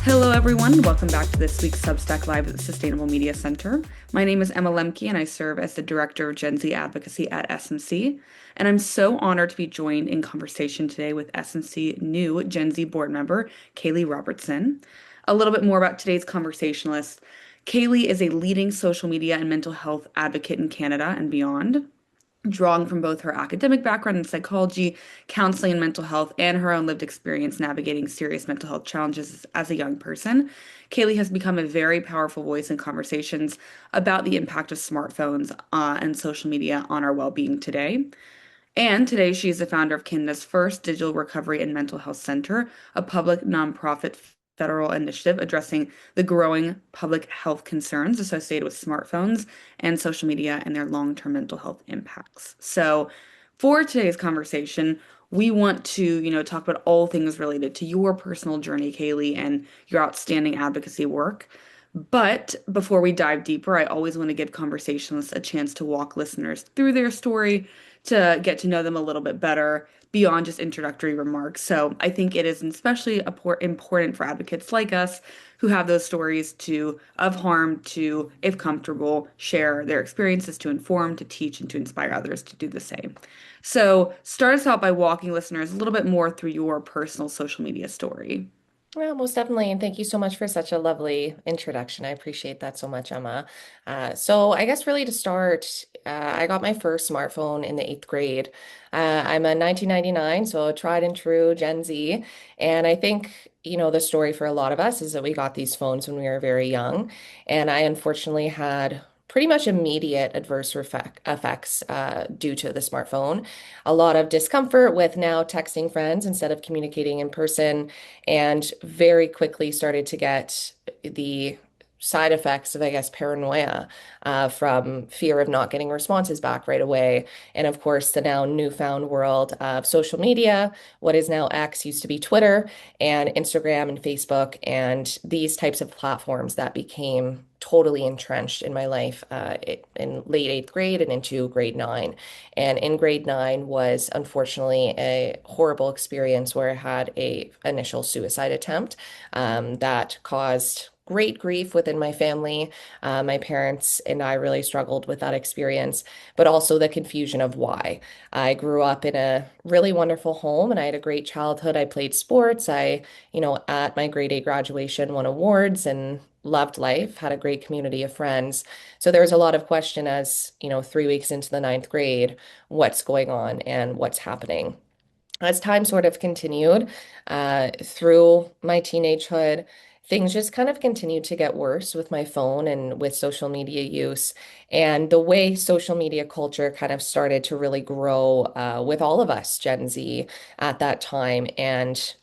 Hello, everyone. Welcome back to this week's Substack Live at the Sustainable Media Center. My name is Emma Lemke, and I serve as the Director of Gen Z Advocacy at SMC. And I'm so honored to be joined in conversation today with SMC new Gen Z board member, Kaylee Robertson. A little bit more about today's conversationalist. Kaylee is a leading social media and mental health advocate in Canada and beyond, drawing from both her academic background in psychology, counseling, and mental health, and her own lived experience navigating serious mental health challenges as a young person. Kaylee has become a very powerful voice in conversations about the impact of smartphones and social media on our well-being today. And today, she is the founder of Canada's first digital recovery and mental health center, a public nonprofit federal initiative addressing the growing public health concerns associated with smartphones and social media and their long-term mental health impacts. So, for today's conversation, we want to, talk about all things related to your personal journey, Kaylee, and your outstanding advocacy work. But before we dive deeper, I always want to give conversationalists a chance to walk listeners through their story to get to know them a little bit better beyond just introductory remarks. So I think it is especially important for advocates like us who have those stories to of harm to, if comfortable, share their experiences to inform, to teach, and to inspire others to do the same. So start us out by walking listeners a little bit more through your personal social media story. Well, most definitely. And thank you so much for such a lovely introduction. I appreciate that so much, Emma. So I guess really to start, I got my first smartphone in the eighth grade. I'm a 1999, so tried and true Gen Z. And I think, the story for a lot of us is that we got these phones when we were very young. And I unfortunately had pretty much immediate effects due to the smartphone. A lot of discomfort with now texting friends instead of communicating in person, and very quickly started to get the side effects of, I guess, paranoia from fear of not getting responses back right away. And of course, the now newfound world of social media, what is now X, used to be Twitter, and Instagram and Facebook, and these types of platforms that became totally entrenched in my life in late eighth grade and into grade nine. And in grade nine was unfortunately a horrible experience where I had a initial suicide attempt that caused great grief within my family. My parents and I really struggled with that experience, but also the confusion of why. I grew up in a really wonderful home and I had a great childhood. I played sports. At my grade eight graduation, won awards and loved life, had a great community of friends. So there was a lot of question as, 3 weeks into the ninth grade, what's going on and what's happening. As time sort of continued through my teenagehood, things just kind of continued to get worse with my phone and with social media use. And the way social media culture kind of started to really grow with all of us, Gen Z, at that time. And,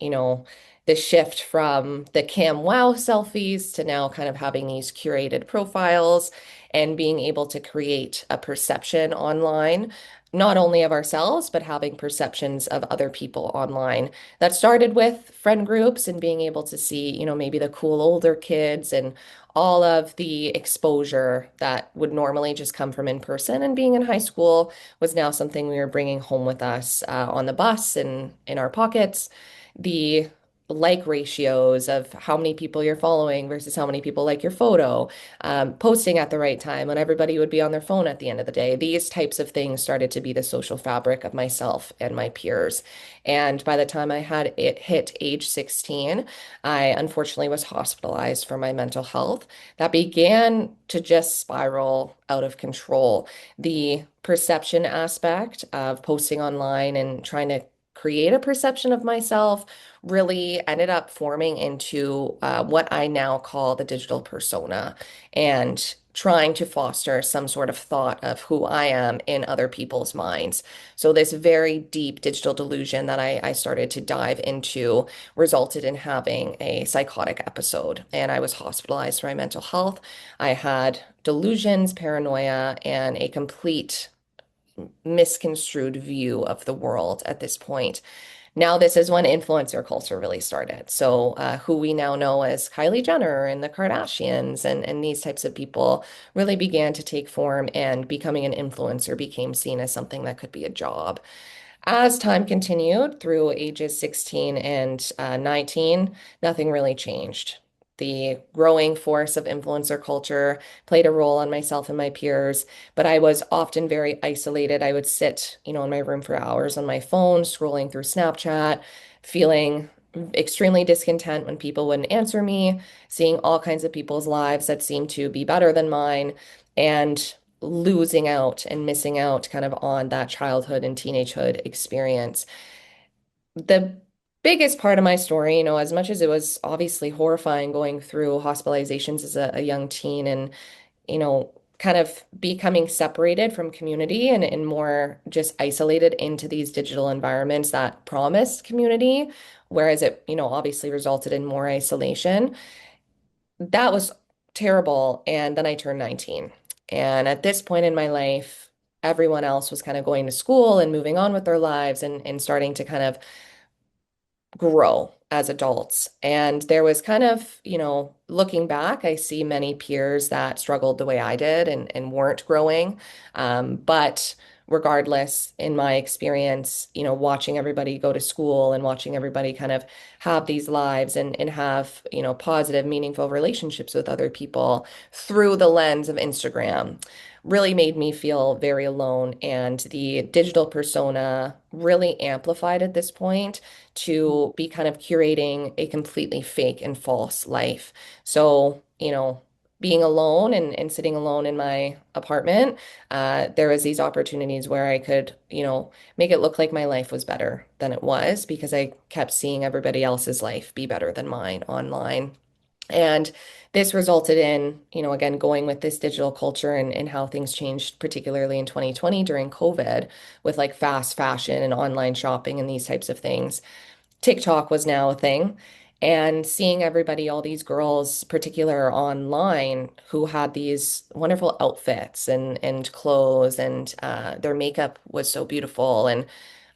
the shift from the cam wow selfies to now kind of having these curated profiles and being able to create a perception online not only of ourselves, but having perceptions of other people online. That started with friend groups and being able to see, maybe the cool older kids and all of the exposure that would normally just come from in person. And being in high school was now something we were bringing home with us on the bus and in our pockets. The like ratios of how many people you're following versus how many people like your photo, posting at the right time when everybody would be on their phone at the end of the day. These types of things started to be the social fabric of myself and my peers. And by the time I had it hit age 16, I unfortunately was hospitalized for my mental health. That began to just spiral out of control. The perception aspect of posting online and trying to create a perception of myself really ended up forming into what I now call the digital persona and trying to foster some sort of thought of who I am in other people's minds. So this very deep digital delusion that I started to dive into resulted in having a psychotic episode, and I was hospitalized for my mental health. I had delusions, paranoia, and a complete misconstrued view of the world at this point. Now, this is when influencer culture really started. So, who we now know as Kylie Jenner and the Kardashians and these types of people really began to take form, and becoming an influencer became seen as something that could be a job. As time continued through ages 16 and 19, nothing really changed. the growing force of influencer culture played a role on myself and my peers, but I was often very isolated. I would sit, in my room for hours on my phone, scrolling through Snapchat, feeling extremely discontent when people wouldn't answer me, seeing all kinds of people's lives that seemed to be better than mine, and losing out and missing out kind of on that childhood and teenagehood experience. The biggest part of my story, as much as it was obviously horrifying going through hospitalizations as a young teen and, kind of becoming separated from community and more just isolated into these digital environments that promised community, whereas it, obviously resulted in more isolation. That was terrible. And then I turned 19. And at this point in my life, everyone else was kind of going to school and moving on with their lives and starting to kind of grow as adults. And there was kind of, looking back, I see many peers that struggled the way I did and weren't growing. But regardless, in my experience, watching everybody go to school and watching everybody kind of have these lives and have, positive, meaningful relationships with other people through the lens of Instagram really made me feel very alone. And the digital persona really amplified at this point to be kind of curating a completely fake and false life. So, being alone and sitting alone in my apartment, there was these opportunities where I could, make it look like my life was better than it was because I kept seeing everybody else's life be better than mine online. And this resulted in, again, going with this digital culture and how things changed, particularly in 2020 during COVID, with like fast fashion and online shopping and these types of things. TikTok was now a thing. And seeing everybody, all these girls, particular online, who had these wonderful outfits and clothes, and their makeup was so beautiful. And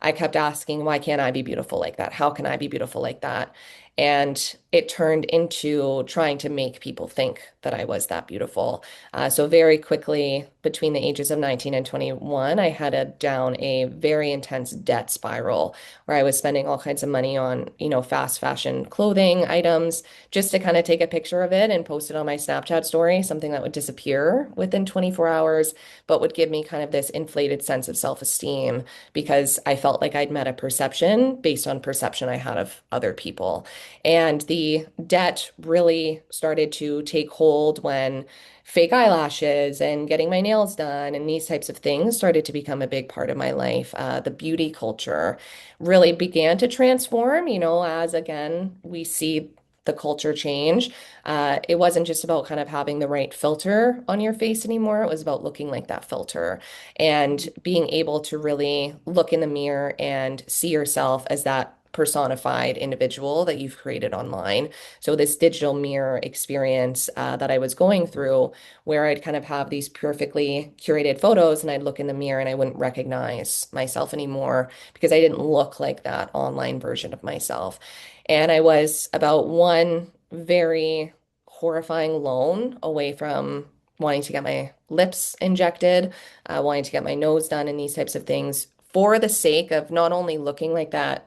I kept asking, why can't I be beautiful like that? How can I be beautiful like that? And it turned into trying to make people think that I was that beautiful. So very quickly, between the ages of 19 and 21, I headed down a very intense debt spiral where I was spending all kinds of money on, fast fashion clothing items just to kind of take a picture of it and post it on my Snapchat story, something that would disappear within 24 hours, but would give me kind of this inflated sense of self-esteem because I felt like I'd met a perception based on perception I had of other people. And the debt really started to take hold when fake eyelashes and getting my nails done and these types of things started to become a big part of my life. The beauty culture really began to transform, as again, we see the culture change. It wasn't just about kind of having the right filter on your face anymore. It was about looking like that filter and being able to really look in the mirror and see yourself as that personified individual that you've created online. So this digital mirror experience that I was going through, where I'd kind of have these perfectly curated photos and I'd look in the mirror and I wouldn't recognize myself anymore because I didn't look like that online version of myself. And I was about one very horrifying loan away from wanting to get my lips injected, wanting to get my nose done, and these types of things for the sake of not only looking like that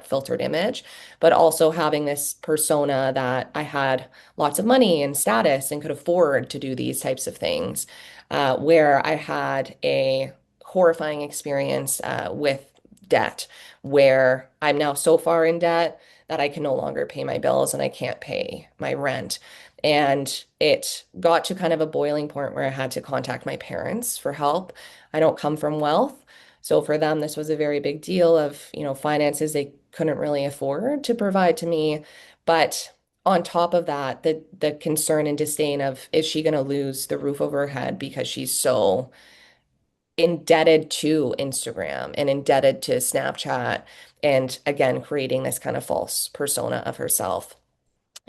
filtered image, but also having this persona that I had lots of money and status and could afford to do these types of things, where I had a horrifying experience with debt, where I'm now so far in debt that I can no longer pay my bills and I can't pay my rent. And it got to kind of a boiling point where I had to contact my parents for help. I don't come from wealth. So for them, this was a very big deal of, finances they couldn't really afford to provide to me. But on top of that, the concern and disdain of is she going to lose the roof over her head because she's so indebted to Instagram and indebted to Snapchat, and again, creating this kind of false persona of herself.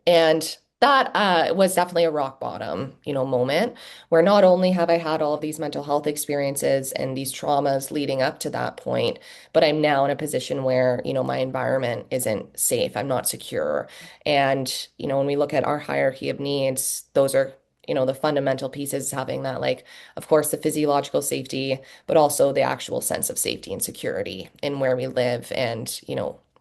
And that was definitely a rock bottom, moment where not only have I had all of these mental health experiences and these traumas leading up to that point, but I'm now in a position where, my environment isn't safe. I'm not secure. And, when we look at our hierarchy of needs, those are, the fundamental pieces having that, like, of course, the physiological safety, but also the actual sense of safety and security in where we live and,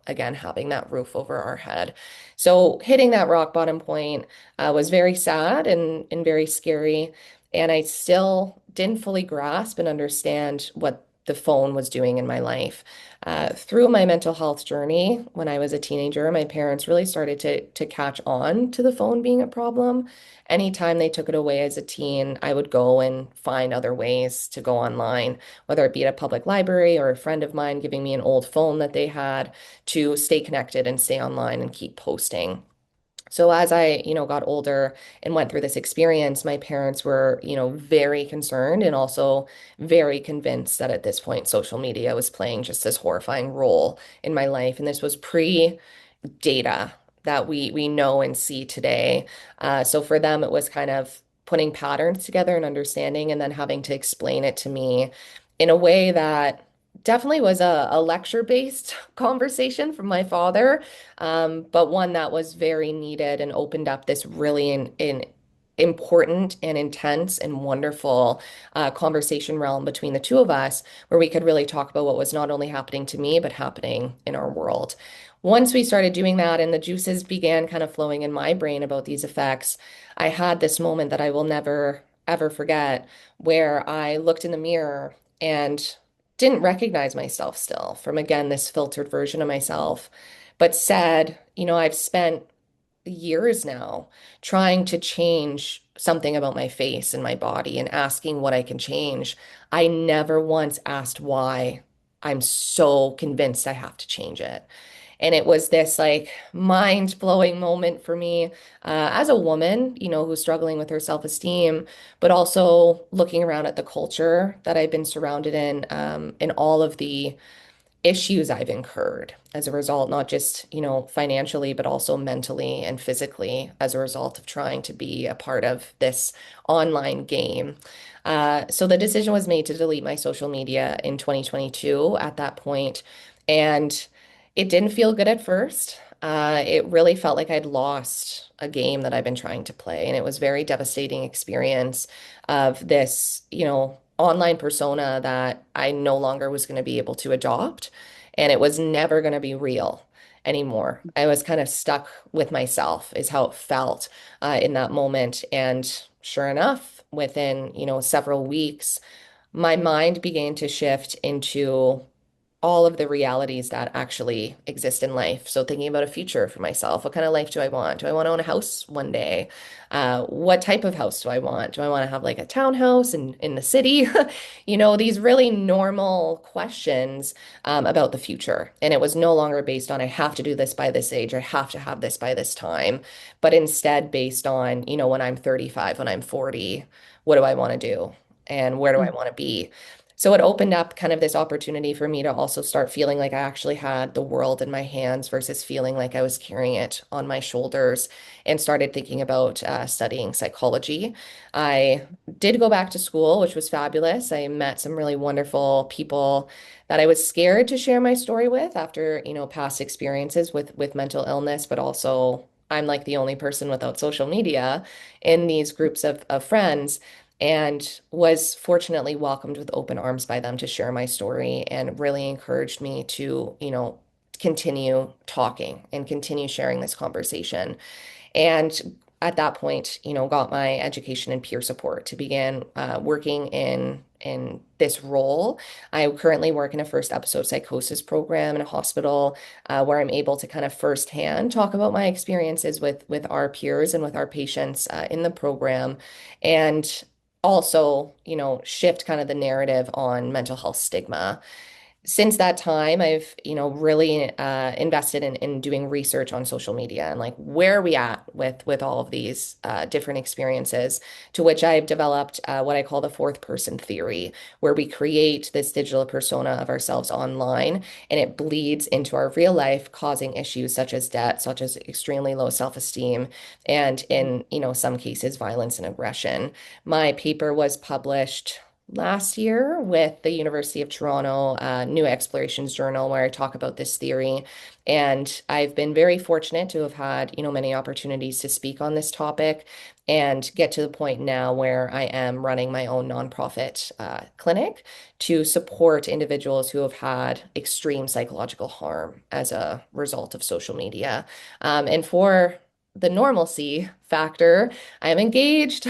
again having that roof over our head. So hitting that rock bottom point was very sad and very scary. And I still didn't fully grasp and understand what the phone was doing in my life. Through my mental health journey, when I was a teenager, my parents really started to catch on to the phone being a problem. Anytime they took it away as a teen, I would go and find other ways to go online, whether it be at a public library or a friend of mine giving me an old phone that they had to stay connected and stay online and keep posting. So as I, got older and went through this experience, my parents were, very concerned and also very convinced that at this point social media was playing just this horrifying role in my life. And this was pre-data that we know and see today. So for them, it was kind of putting patterns together and understanding, and then having to explain it to me in a way that definitely was a lecture-based conversation from my father, but one that was very needed and opened up this really important and intense and wonderful conversation realm between the two of us, where we could really talk about what was not only happening to me, but happening in our world. Once we started doing that and the juices began kind of flowing in my brain about these effects, I had this moment that I will never, ever forget, where I looked in the mirror and didn't recognize myself still from, again, this filtered version of myself, but said, I've spent years now trying to change something about my face and my body and asking what I can change. I never once asked why. I'm so convinced I have to change it. And it was this like mind-blowing moment for me as a woman, who's struggling with her self-esteem, but also looking around at the culture that I've been surrounded in, and all of the issues I've incurred as a result, not just, financially, but also mentally and physically as a result of trying to be a part of this online game. So the decision was made to delete my social media in 2022 at that point, and it didn't feel good at first. It really felt like I'd lost a game that I've been trying to play, and it was a very devastating experience of this, online persona that I no longer was going to be able to adopt, and it was never going to be real anymore. I was kind of stuck with myself, is how it felt in that moment. And sure enough, within, several weeks, my mind began to shift into all of the realities that actually exist in life. So thinking about a future for myself, what kind of life do I want? Do I want to own a house one day? What type of house do I want? Do I want to have like a townhouse in the city? These really normal questions about the future. And it was no longer based on I have to do this by this age, I have to have this by this time, but instead based on, when I'm 35, when I'm 40, what do I want to do? And where do I want to be? So it opened up kind of this opportunity for me to also start feeling like I actually had the world in my hands versus feeling like I was carrying it on my shoulders, and started thinking about studying psychology. I did go back to school, which was fabulous. I met some really wonderful people that I was scared to share my story with after, past experiences with mental illness, but also I'm like the only person without social media in these groups of friends, and was fortunately welcomed with open arms by them to share my story, and really encouraged me to, continue talking and continue sharing this conversation. And at that point, got my education in peer support to begin working in this role. I currently work in a first episode psychosis program in a hospital, where I'm able to kind of firsthand talk about my experiences with our peers and with our patients in the program, and also, shift kind of the narrative on mental health stigma. Since that time, I've, really invested in doing research on social media and like where are we at with all of these different experiences, to which I've developed what I call the fourth person theory, where we create this digital persona of ourselves online, and it bleeds into our real life, causing issues such as debt, such as extremely low self-esteem, and in, some cases, violence and aggression. My paper was published last year with the University of Toronto New Explorations Journal, where I talk about this theory. And I've been very fortunate to have had, many opportunities to speak on this topic and get to the point now where I am running my own nonprofit clinic to support individuals who have had extreme psychological harm as a result of social media. And for the normalcy factor, I am engaged.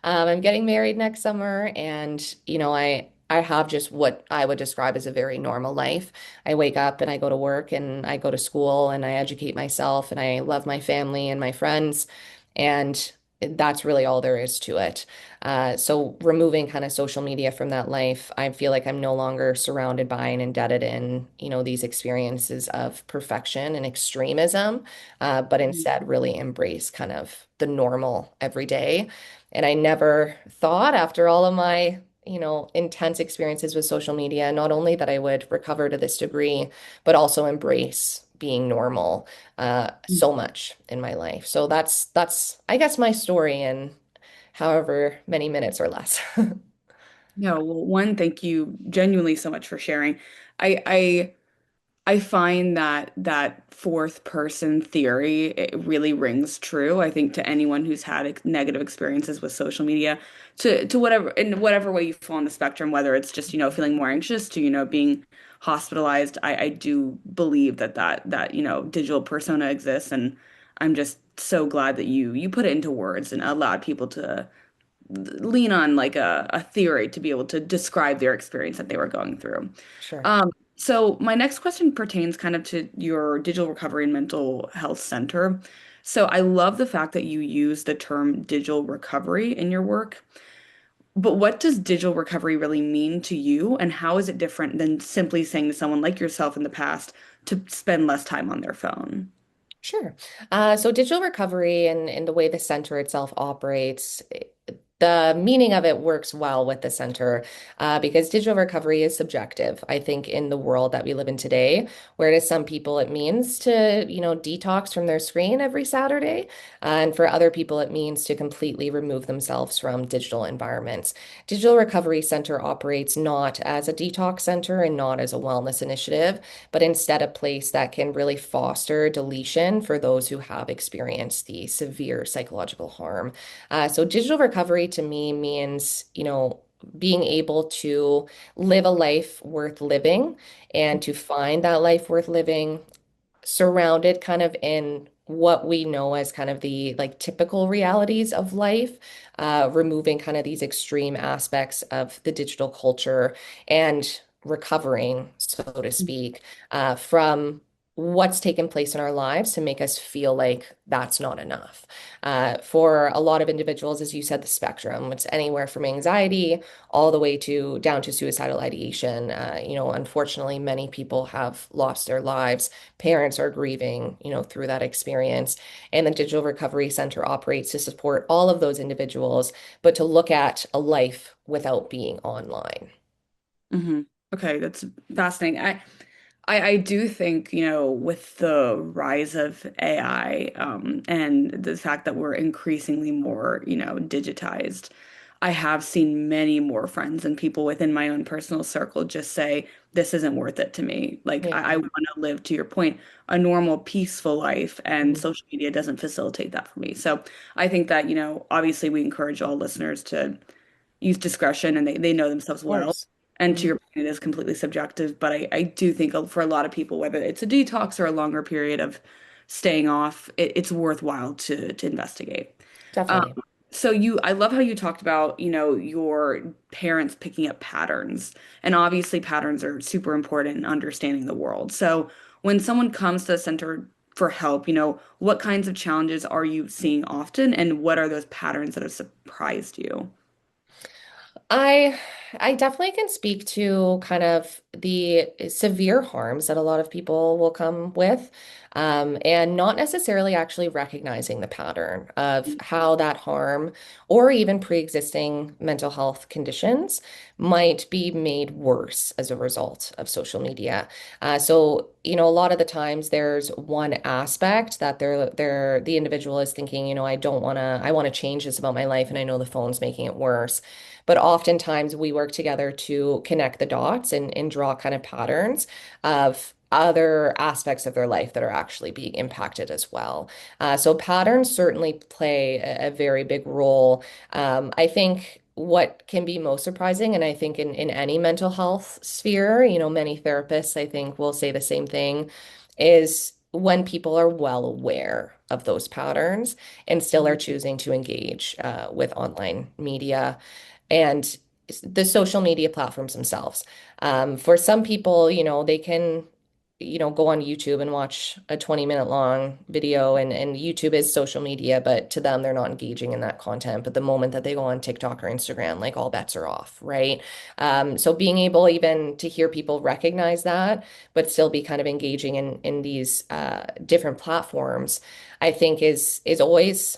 I'm getting married next summer, and I have just what I would describe as a very normal life. I wake up and I go to work and I go to school and I educate myself and I love my family and my friends, and that's really all there is to it. So removing kind of social media from that life, I feel like I'm no longer surrounded by and indebted in, these experiences of perfection and extremism, but instead really embrace kind of the normal everyday. And I never thought after all of my, intense experiences with social media, not only that I would recover to this degree, but also embrace being normal so much in my life. So that's I guess my story in however many minutes or less. No, well, one, thank you genuinely so much for sharing. I I find that that fourth person theory, it really rings true. I think to anyone who's had negative experiences with social media, to whatever in whatever way you fall on the spectrum, whether it's just, feeling more anxious to, being hospitalized. I do believe that digital persona exists, and I'm just so glad that you put it into words and allowed people to lean on like a theory to be able to describe their experience that they were going through. Sure. So my next question pertains kind of to your digital recovery and mental health center. So I love the fact that you use the term digital recovery in your work. But what does digital recovery really mean to you, and how is it different than simply saying to someone like yourself in the past to spend less time on their phone? Sure. So digital recovery and the way the center itself operates, the meaning of it works well with the center because digital recovery is subjective. I think in the world that we live in today, where to some people it means to, detox from their screen every Saturday, and for other people it means to completely remove themselves from digital environments. Digital Recovery Center operates not as a detox center and not as a wellness initiative, but instead a place that can really foster deletion for those who have experienced the severe psychological harm. So digital recovery to me means, being able to live a life worth living and to find that life worth living surrounded kind of in what we know as kind of the like typical realities of life, removing kind of these extreme aspects of the digital culture and recovering, so to speak, from what's taken place in our lives to make us feel like that's not enough. For a lot of individuals, as you said, the spectrum, it's anywhere from anxiety all the way to down to suicidal ideation. Unfortunately, many people have lost their lives. Parents are grieving, through that experience. And the Digital Recovery Center operates to support all of those individuals, but to look at a life without being online. Hmm. Okay, that's fascinating. I do think, with the rise of AI, and the fact that we're increasingly more, digitized, I have seen many more friends and people within my own personal circle just say, this isn't worth it to me. Like, Yeah. I want to live, to your point, a normal, peaceful life, and Mhm. social media doesn't facilitate that for me. So I think that, obviously we encourage all listeners to use discretion, and they know themselves Of well. course. And to Mhm. your point, it is completely subjective, but I do think for a lot of people, whether it's a detox or a longer period of staying off, it's worthwhile to investigate. Um, Definitely. so I love how you talked about, your parents picking up patterns, and obviously patterns are super important in understanding the world. So when someone comes to the center for help, what kinds of challenges are you seeing often, and what are those patterns that have surprised you? I I definitely can speak to kind of the severe harms that a lot of people will come with, and not necessarily actually recognizing the pattern of how that harm or even pre-existing mental health conditions might be made worse as a result of social media. So, a lot of the times there's one aspect that the individual is thinking, I don't want to, I want to change this about my life, and I know the phone's making it worse. but oftentimes we work together to connect the dots and draw kind of patterns of other aspects of their life that are actually being impacted as well. So patterns certainly play a very big role. I think what can be most surprising, and I think in any mental health sphere, many therapists, I think, will say the same thing, is when people are well aware of those patterns and still are choosing to engage with online media and the social media platforms themselves. For some people, they can, go on YouTube and watch a 20-minute long video, and YouTube is social media, but to them, they're not engaging in that content. But the moment that they go on TikTok or Instagram, like all bets are off, right? So being able even to hear people recognize that, but still be kind of engaging in these different platforms, I think is always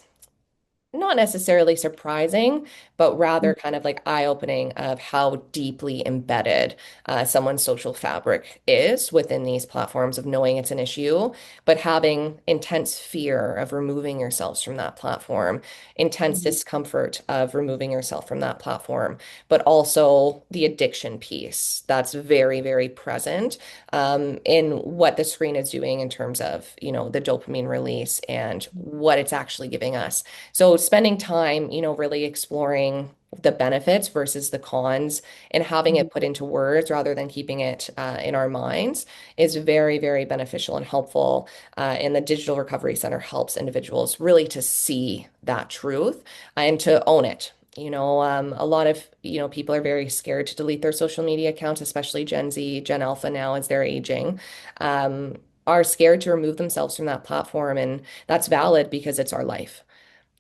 not necessarily surprising, but rather kind of like eye-opening of how deeply embedded someone's social fabric is within these platforms of knowing it's an issue, but having intense fear of removing yourselves from that platform, intense Mhm. discomfort of removing yourself from that platform, but also the addiction piece that's very, very present in what the screen is doing in terms of, the dopamine release and what it's actually giving us. So spending time, really exploring the benefits versus the cons and having Mhm. it put into words rather than keeping it in our minds is very, very beneficial and helpful. And the Digital Recovery Center helps individuals really to see that truth and to own it. A lot of, people are very scared to delete their social media accounts, especially Gen Z, Gen Alpha now as they're aging, are scared to remove themselves from that platform. And that's valid because it's our life.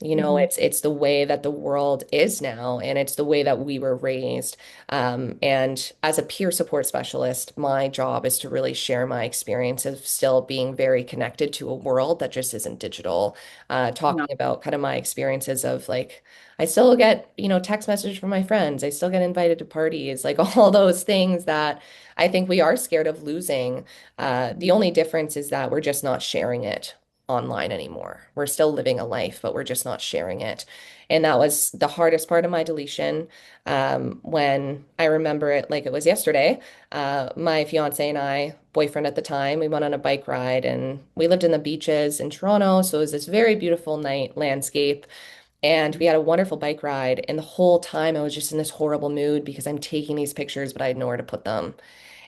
Mhm. It's the way that the world is now, and it's the way that we were raised. And as a peer support specialist, my job is to really share my experience of still being very connected to a world that just isn't digital. Yeah. Talking about kind of my experiences of like, I still get, text message from my friends. I still get invited to parties, like all those things that I think we are scared of losing. The only difference is that we're just not sharing it online anymore. We're still living a life, but we're just not sharing it. And that was the hardest part of my deletion. When I remember it like it was yesterday, my fiance and I, boyfriend at the time, we went on a bike ride and we lived in the beaches in Toronto. So it was this very beautiful night landscape. And we had a wonderful bike ride. And the whole time I was just in this horrible mood because I'm taking these pictures, but I had nowhere to put them.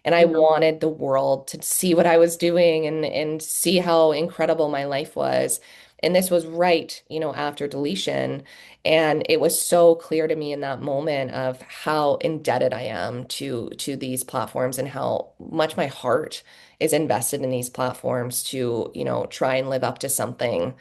And I Yeah. wanted the world to see what I was doing and see how incredible my life was. And this was right, after deletion. And it was so clear to me in that moment of how indebted I am to these platforms and how much my heart is invested in these platforms to, try and live up to something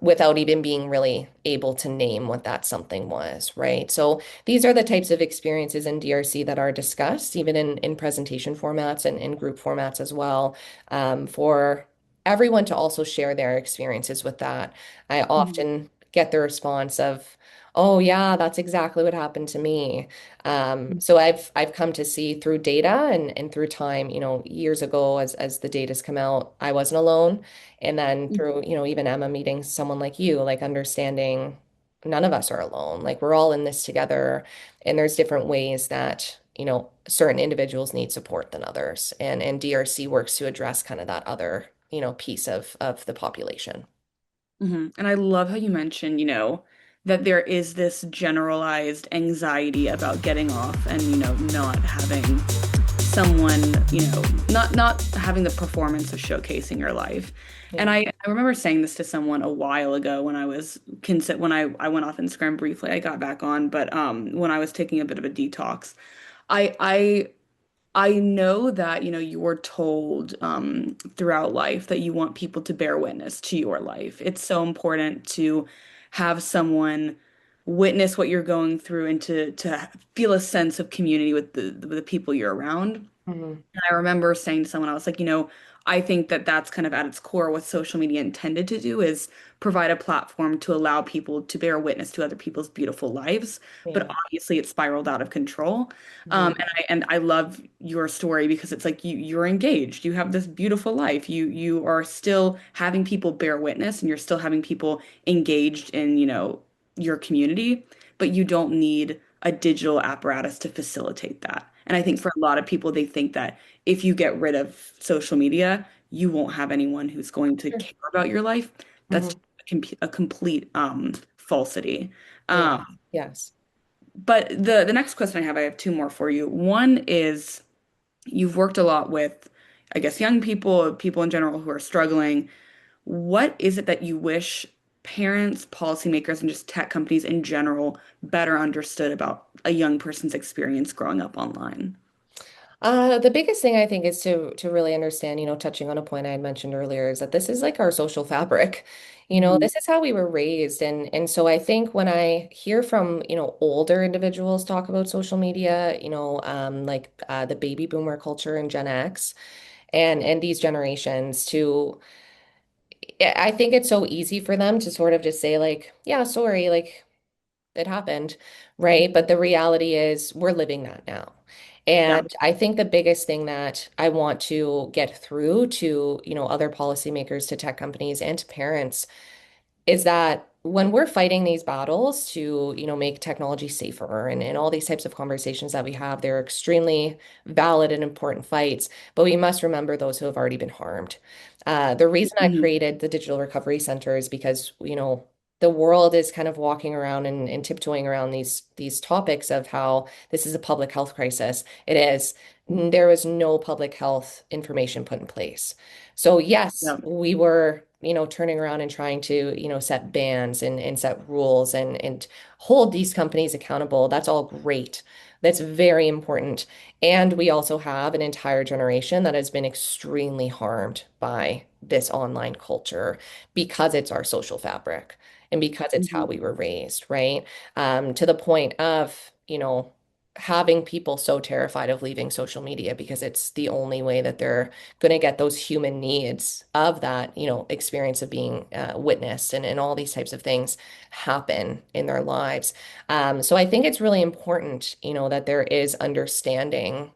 without even being really able to name what that something was, right? So these are the types of experiences in DRC that are discussed, even in presentation formats and in group formats as well, for everyone to also share their experiences with that. I Mhm. often get the response of, "Oh yeah, that's exactly what happened to me." So I've come to see through data and through time, years ago as the data's come out, I wasn't alone. And then Mhm. through, even Emma meeting someone like you, like understanding none of us are alone. Like we're all in this together. And there's different ways that, certain individuals need support than others. And DRC works to address kind of that other, piece of the population. And I love how you mentioned, that there is this generalized anxiety about getting off and, not having someone, not having the performance of showcasing your life. And Yeah. I remember saying this to someone a while ago when I was when I went off Instagram briefly. I got back on, but when I was taking a bit of a detox. I I know that, you were told throughout life that you want people to bear witness to your life. It's so important to have someone witness what you're going through and to feel a sense of community with the people you're around. Mhm. And I remember saying to someone else, like, I think that that's kind of at its core what social media intended to do is provide a platform to allow people to bear witness to other people's beautiful lives. But Yeah. obviously, it spiraled out of control. Mhm. And I love your story because it's like you're engaged. You have this beautiful life. You are still having people bear witness, and you're still having people engaged in, your community. But you don't need a digital apparatus to facilitate that. And I think Yes. for a lot of people, they think that if you get rid of social media, you won't have anyone who's going to Sure. care about your life. That's Mhm. a complete falsity. Yeah. Um, Yes. but the next question I have two more for you. One is you've worked a lot with, I guess, young people, people in general who are struggling. What is it that you wish parents, policymakers, and just tech companies in general better understood about a young person's experience growing up online? The biggest thing I think is to really understand, touching on a point I had mentioned earlier, is that this is like our social fabric. Mhm. This is how we were raised, and so I think when I hear from, older individuals talk about social media, like the baby boomer culture and Gen X, and these generations, I think it's so easy for them to sort of just say like, yeah, sorry, like it happened, right? But the reality is we're living that now. Yeah. And I think the biggest thing that I want to get through to, other policymakers, to tech companies, and to parents is that when we're fighting these battles to, make technology safer and all these types of conversations that we have, they're extremely valid and important fights, but we must remember those who have already been harmed. The reason I Mhm. created the Digital Recovery Center is because, the world is kind of walking around and tiptoeing around these topics of how this is a public health crisis. It is. There was no public health information put in place. So yes, Yeah. we were, turning around and trying to, set bans and set rules and hold these companies accountable. That's all great. That's very important. And we also have an entire generation that has been extremely harmed by this online culture because it's our social fabric and because it's how Mhm. we were raised, right? To the point of, having people so terrified of leaving social media because it's the only way that they're going to get those human needs of that, experience of being witnessed and all these types of things happen in their lives. So I think it's really important, that there is understanding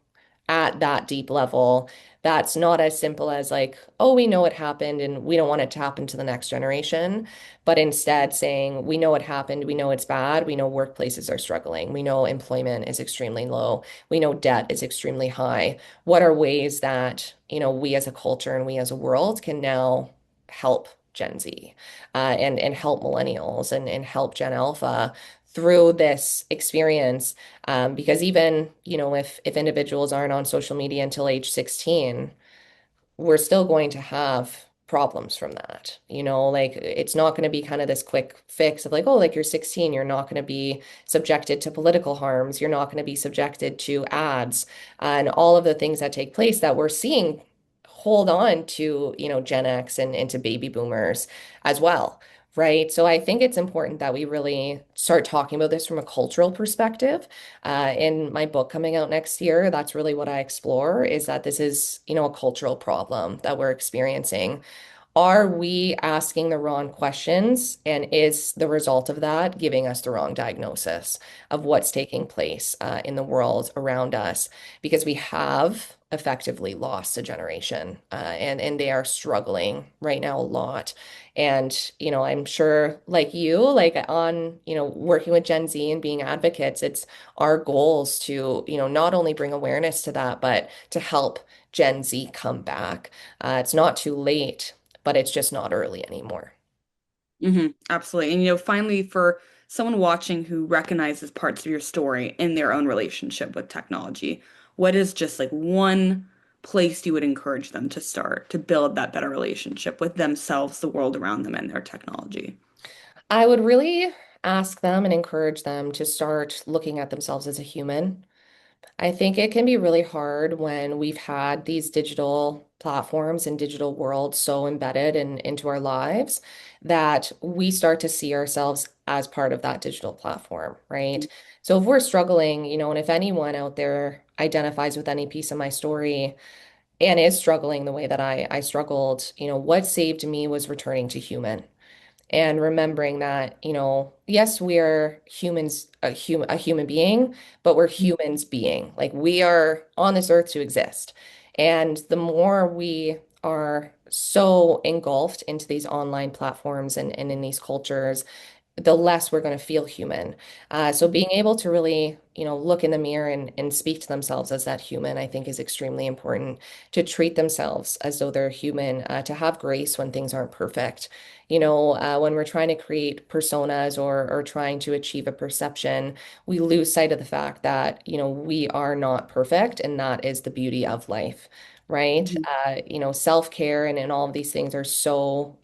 at that deep level. That's not as simple as like, oh, we know it happened and we don't want it to happen to the next generation, but instead saying, we know it happened, we know it's bad, we know workplaces are struggling, we know employment is extremely low, we know debt is extremely high. What are ways that, we as a culture and we as a world can now help Gen Z and help millennials and help Gen Alpha through this experience? Because even, if individuals aren't on social media until age 16, we're still going to have problems from that. Like it's not going to be kind of this quick fix of like, oh, like you're 16, you're not going to be subjected to political harms, you're not going to be subjected to ads and all of the things that take place that we're seeing hold on to, Gen X and to baby boomers as well. Right. So I think it's important that we really start talking about this from a cultural perspective. In my book coming out next year, that's really what I explore is that this is, a cultural problem that we're experiencing. Are we asking the wrong questions? And is the result of that giving us the wrong diagnosis of what's taking place in the world around us? Because we have effectively lost a generation, and they are struggling right now a lot. And, I'm sure like you, like on, working with Gen Z and being advocates, it's our goals to, not only bring awareness to that, but to help Gen Z come back. It's not too late, but it's just not early anymore. Absolutely. And finally, for someone watching who recognizes parts of your story in their own relationship with technology, what is just like one place you would encourage them to start to build that better relationship with themselves, the world around them, and their technology? I would really ask them and encourage them to start looking at themselves as a human. I think it can be really hard when we've had these digital platforms and digital worlds so embedded into our lives that we start to see ourselves as part of that digital platform, right? So if we're struggling, and if anyone out there identifies with any piece of my story and is struggling the way that I struggled, what saved me was returning to human and remembering that, yes, we are humans, a human being, but we're humans being. Like we are on this earth to exist. And the more we are so engulfed into these online platforms and in these cultures, the less we're going to feel human. So being able to really, look in the mirror and speak to themselves as that human, I think is extremely important. To treat themselves as though they're human, to have grace when things aren't perfect. When we're trying to create personas or trying to achieve a perception, we lose sight of the fact that, we are not perfect, and that is the beauty of life. Right? Mhm. Self-care and all of these things are so,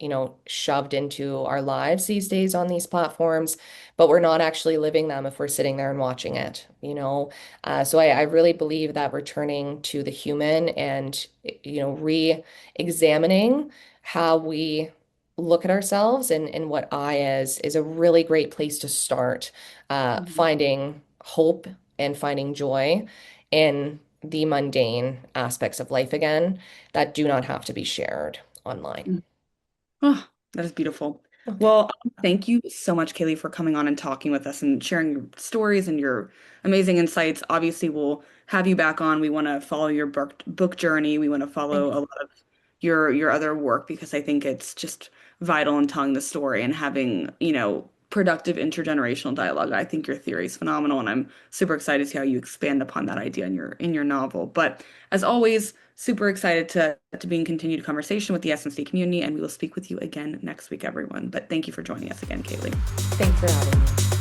shoved into our lives these days on these platforms, but we're not actually living them if we're sitting there and watching it. So I really believe that returning to the human and, re-examining how we look at ourselves and what I is a really great place to start, Mhm. finding hope and finding joy in the mundane aspects of life again that do not have to be shared online. Mhm. Oh, that is beautiful. Okay. Well, thank you so much, Kaylee, for coming on and talking with us and sharing your stories and your amazing insights. Obviously, we'll have you back on. We want to follow your book journey. We want to follow Thank a lot of your other work because I think it's just vital in telling the story and having, productive intergenerational dialogue. I think your theory is phenomenal, and I'm super excited to see how you expand upon that idea in your novel. But as always, super excited to be in continued conversation with the SMC community, and we will speak with you again next week, everyone. But thank you for joining us again, Kaylee. Thanks for having me.